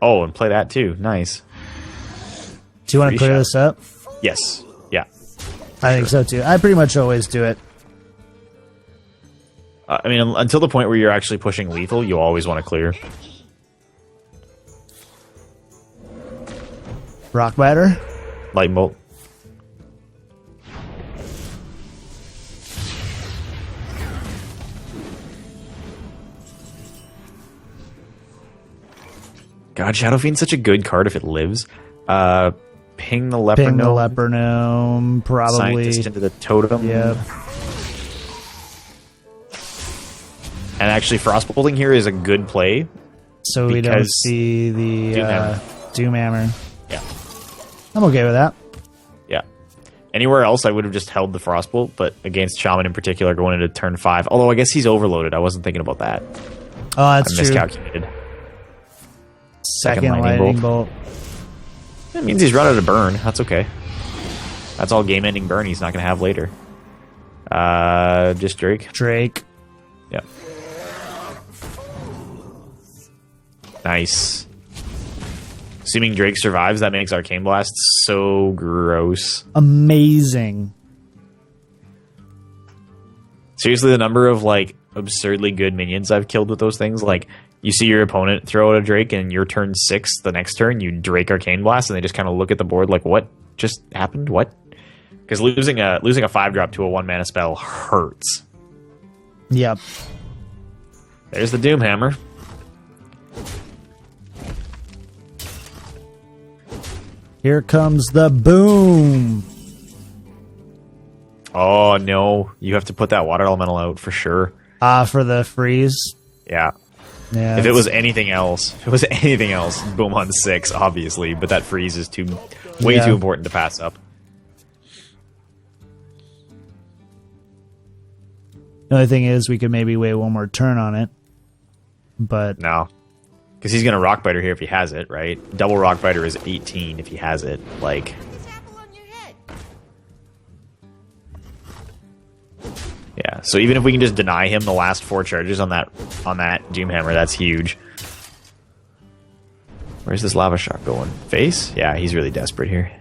Oh, and play that too. Nice. Do you want to clear this up? Yes. Yeah. I think so too. I pretty much always do it. I mean, until the point where you're actually pushing lethal, you always want to clear. Rockbiter? Lightning bolt. God, Shadow Fiend's such a good card if it lives. Ping the leper Ping the gnome. leper gnome, probably. Scientist into the totem. Yep. And actually, frostbolting here is a good play. So we don't because see the Doomhammer. Yeah. I'm okay with that. Yeah. Anywhere else, I would have just held the frostbolt, but against Shaman in particular, going into turn 5. Although I guess he's overloaded. I wasn't thinking about that. Oh, that's I true. miscalculated. Second lightning bolt. It means he's run out of burn. That's okay. That's all game-ending burn he's not going to have later. Just Drake. Drake. Yeah. Nice. Assuming Drake survives, that makes Arcane Blast so gross. Amazing. Seriously, the number of, like, absurdly good minions I've killed with those things, like, you see your opponent throw out a Drake, and your turn 6, the next turn, you Drake Arcane Blast, and they just kind of look at the board like, what just happened? What? Because losing a 5-drop to a 1-mana spell hurts. Yep. There's the Doomhammer. Here comes the boom. Oh, no. You have to put that water elemental out for sure. For the freeze. Yeah. Yeah. If it was anything else, boom on 6, obviously, but that freeze is way too important to pass up. The only thing is we could maybe wait one more turn on it. But No. Because he's going to Rockbiter here if he has it, right? Double Rockbiter is 18 if he has it. Like, Apple on your head. yeah. So even if we can just deny him the last 4 charges on that Doomhammer, that's huge. Where's this Lava Shock going? Face? Yeah, he's really desperate here.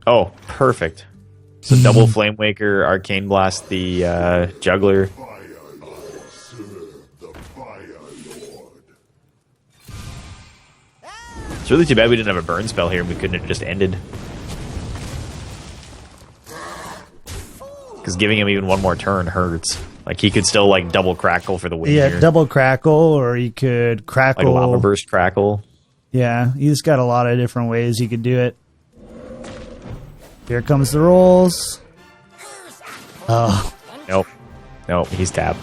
Oh, perfect. So double Flame Waker, Arcane Blast, the Juggler. It's really too bad we didn't have a burn spell here and we couldn't have just ended. Because giving him even one more turn hurts. Like, he could still, like, double Crackle for the win here. double crackle, or you could crackle. Like Lava Burst Crackle. Yeah, he's got a lot of different ways you could do it. Here comes the rolls. Oh. Nope, he's tapped.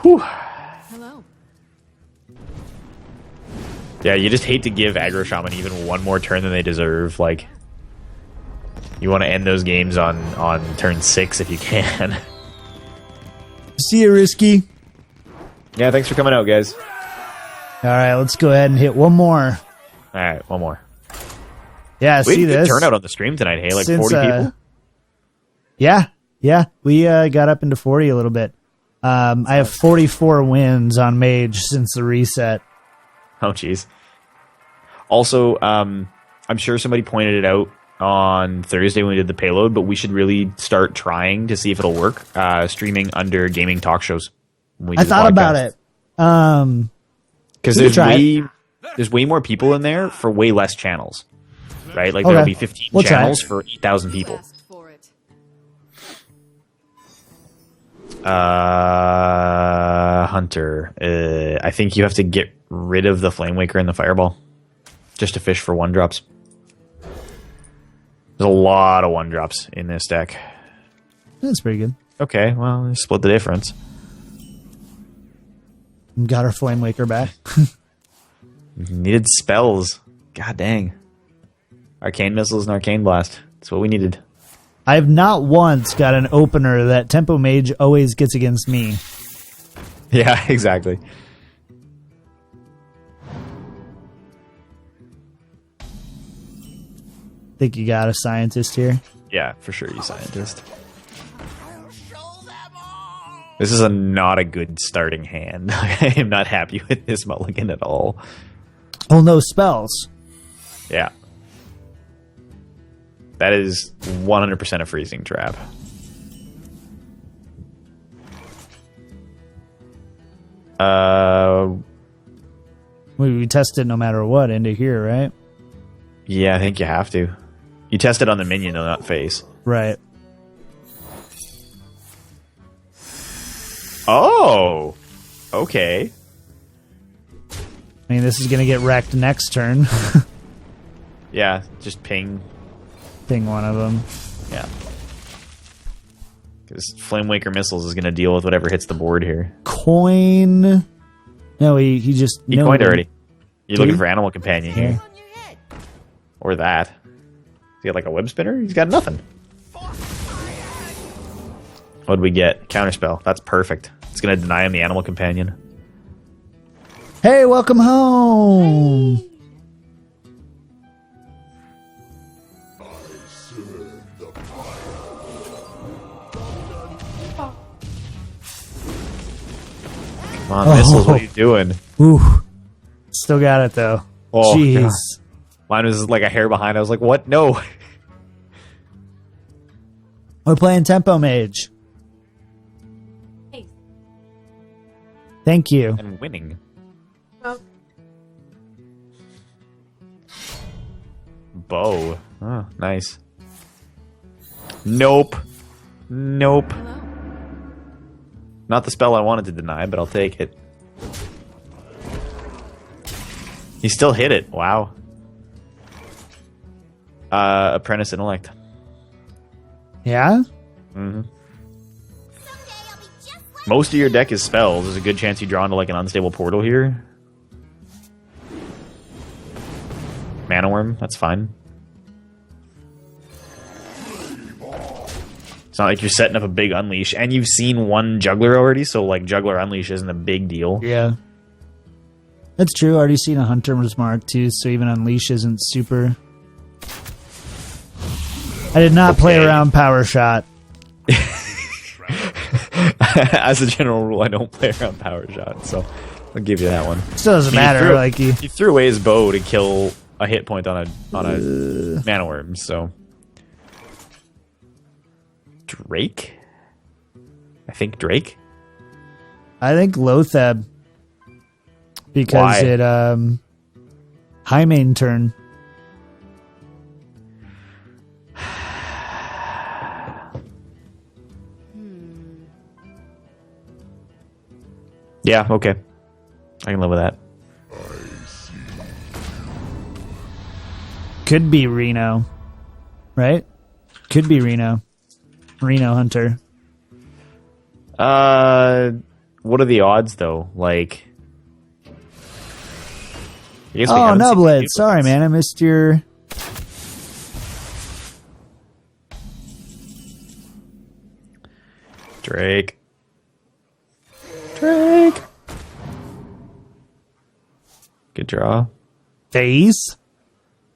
Whew. Hello. Yeah, you just hate to give Aggro Shaman even one more turn than they deserve. Like, you want to end those games on turn 6 if you can. See you, Risky. Yeah, thanks for coming out, guys. All right, let's go ahead and hit one more. All right, one more. Yeah, We see had a good this. turnout on the stream tonight, hey? Like, Since, 40 people? Yeah. We got up into 40 a little bit. I have 44 wins on Mage since the reset. Oh, jeez. Also, I'm sure somebody pointed it out on Thursday when we did the payload, but we should really start trying to see if it'll work, streaming under gaming talk shows. when we I do the thought about podcast. it. Because there's way more people in there for way less channels, right? Like, there'll be 15 We'll try channels it. for 8,000 people. Asked for it. Hunter. I think you have to get rid of the Flame Waker and the Fireball just to fish for 1-drops. There's a lot of 1-drops in this deck. That's pretty good. Okay, well, split the difference. Got our Flame Waker back. Needed spells. God dang. Arcane Missiles and Arcane Blast. That's what we needed. I've not once got an opener that Tempo Mage always gets against me. Yeah, exactly. Think you got a scientist here? Yeah, for sure, you scientist. I'll show them all. This is not a good starting hand. I am not happy with this mulligan at all. Oh, no spells. Yeah. That is 100% a freezing trap. We test it no matter what into here, right? Yeah, I think you have to. You test it on the minion, though, not face. Right. Oh! Okay. I mean, this is going to get wrecked next turn. Yeah, just ping. Ping one of them. Yeah. Because Flame Waker Missiles is going to deal with whatever hits the board here. Coin. No, he just... He no, coined already. You're Did looking he? for Animal Companion here. Yeah. On your head. Or that. He got like a web spinner? He's got nothing. What'd we get? Counterspell. That's perfect. It's going to deny him the Animal Companion. Hey, welcome home. Come on, Missiles, what are you doing? Ooh. Still got it, though. Oh, Jeez. God. Mine was like a hair behind. I was like, what? No. We're playing Tempo Mage. Hey, Thank you. And winning. Bow. Oh, nice. Nope. Nope. hello. Not the spell I wanted to deny, but I'll take it. He still hit it. Wow. Apprentice Intellect. Yeah? hmm Most of your deck is spells. There's a good chance you draw into like an unstable portal here. Mana Worm, that's fine. It's not like you're setting up a big Unleash, and you've seen one Juggler already, so like Juggler Unleash isn't a big deal. Yeah. That's true. Already seen a Hunter's Mark, too, so even Unleash isn't super... I did not play Okay. around Power Shot. As a general rule, I don't play around Power Shot, so I'll give you that one. Still doesn't He matter. threw- Like He threw away his bow to kill a hit point on a Mana Worm, so... Drake? I think Drake? I think Lotheb. Because Why? it, high main turn. Yeah, okay. I can live with that. Could be Reno. Right? Could be Reno. Reno Hunter. What are the odds, though? Like... I guess we Oh, haven't seen Nublet. the Sorry, man. I missed your... Drake. Drake. Good draw. face.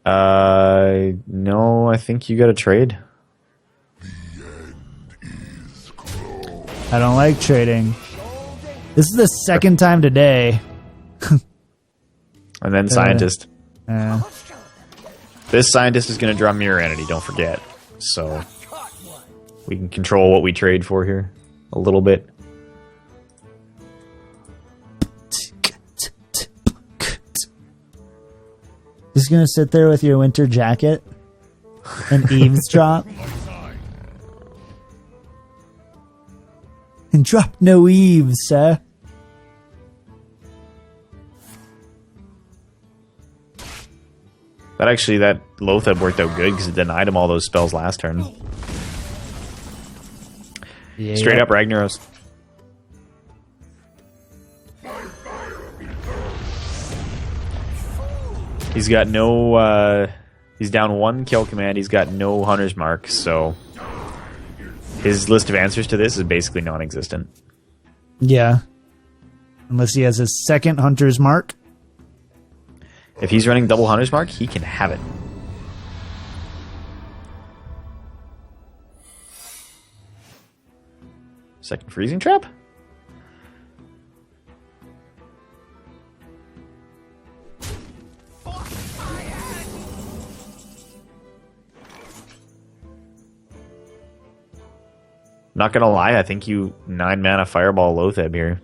No, I think you got to trade. I don't like trading. This is the second time today. And then Scientist. Uh, This Scientist is going to draw Mirror Entity, don't forget. So we can control what we trade for here a little bit. just gonna sit there with your winter jacket and eavesdrop. And drop no eaves, sir. That Loatheb worked out good because it denied him all those spells last turn. Yeah. Straight up Ragnaros. He's got no, he's down 1 kill command. He's got no Hunter's Mark, so his list of answers to this is basically non-existent. Yeah. Unless he has a second Hunter's Mark. If he's running double Hunter's Mark, he can have it. Second Freezing Trap? Not gonna lie, I think you 9 mana Fireball Loatheb here.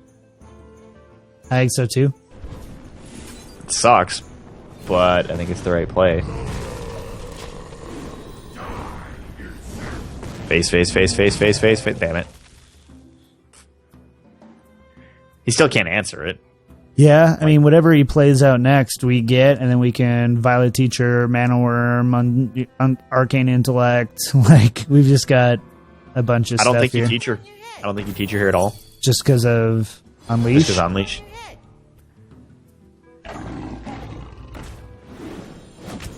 I think so too. It sucks, but I think it's the right play. Face. Damn it. He still can't answer it. Yeah, I mean, whatever he plays out next, we get, and then we can Violet Teacher, Mana Worm, Arcane Intellect. Like, we've just got a bunch of stuff. I don't think here. you teach her. I don't think you teach her here at all. Just because of Unleash? Just because Unleash.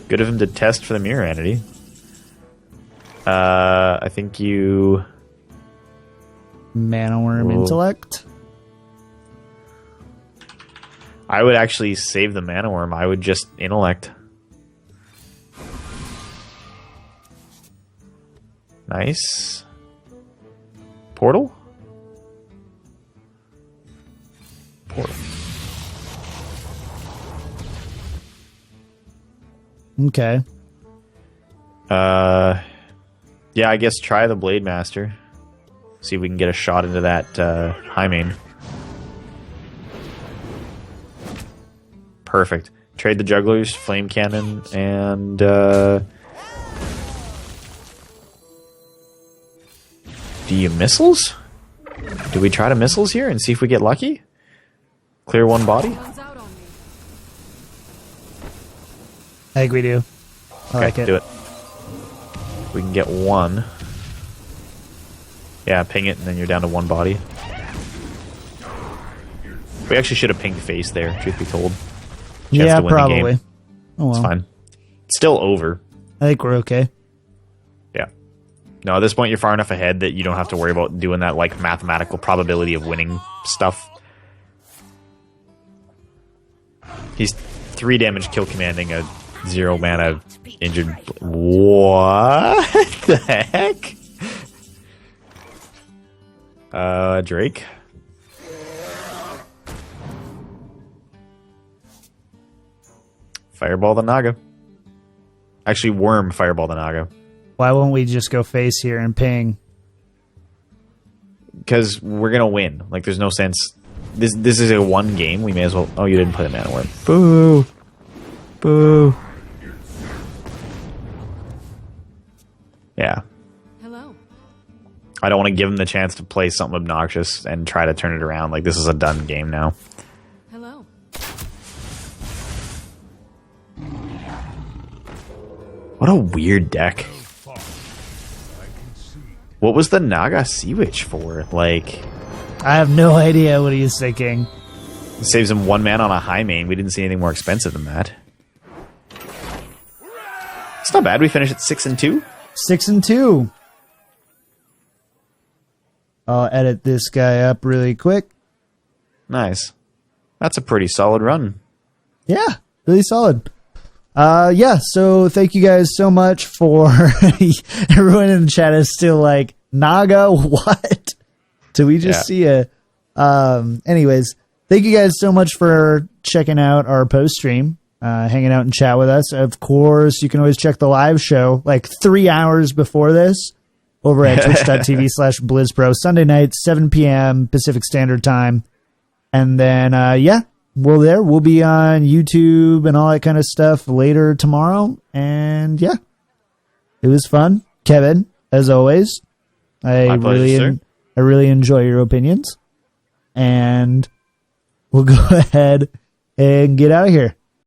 Good of him to test for the Mirror Entity. I think you... Mana Worm Intellect? I would actually save the Mana Worm. I would just Intellect. Nice. Portal? Portal. Okay. Yeah, I guess try the Blade Master. See if we can get a shot into that high main. Perfect. Trade the Jugglers, Flame Cannon, and do you missiles? Do we try to missiles here and see if we get lucky? Clear 1 body? Runs out on me. I think we do. I like it. Do it. We can get 1. Yeah, ping it, and then you're down to 1 body. We actually should have pinged face there, truth be told. Chance Yeah, to win the probably. game. Oh, well. It's fine. It's still over. I think we're okay. Yeah. No, at this point, you're far enough ahead that you don't have to worry about doing that like mathematical probability of winning stuff. He's 3 damage kill commanding a 0 mana injured. What the heck? Drake. Fireball the Naga. Actually, Worm Fireball the Naga. Why won't we just go face here and ping? Because we're gonna win. Like, there's no sense. This is a 1 game. We may as well. Oh, you didn't play the Mana Worm. Boo! Boo! Yeah. Hello. I don't want to give him the chance to play something obnoxious and try to turn it around. Like, this is a done game now. Hello. What a weird deck. What was the Naga Sea Witch for? Like, I have no idea what he's thinking. it saves him 1 mana on a high main. We didn't see anything more expensive than that. It's not bad. We finished at 6-2. 6-2. I'll edit this guy up really quick. Nice. That's a pretty solid run. Yeah, really solid. Yeah, so thank you guys so much for everyone in the chat is still like, Naga, what? Did we just see a anyways, thank you guys so much for checking out our post stream, hanging out and chat with us. Of course, you can always check the live show like 3 hours before this over at twitch.tv/BlizzPro, Sunday night, 7 p.m. Pacific Standard Time. And then, we'll be on YouTube and all that kind of stuff later tomorrow. And yeah, it was fun. Kevin, as always, My pleasure, sir. I really enjoy your opinions. And we'll go ahead and get out of here.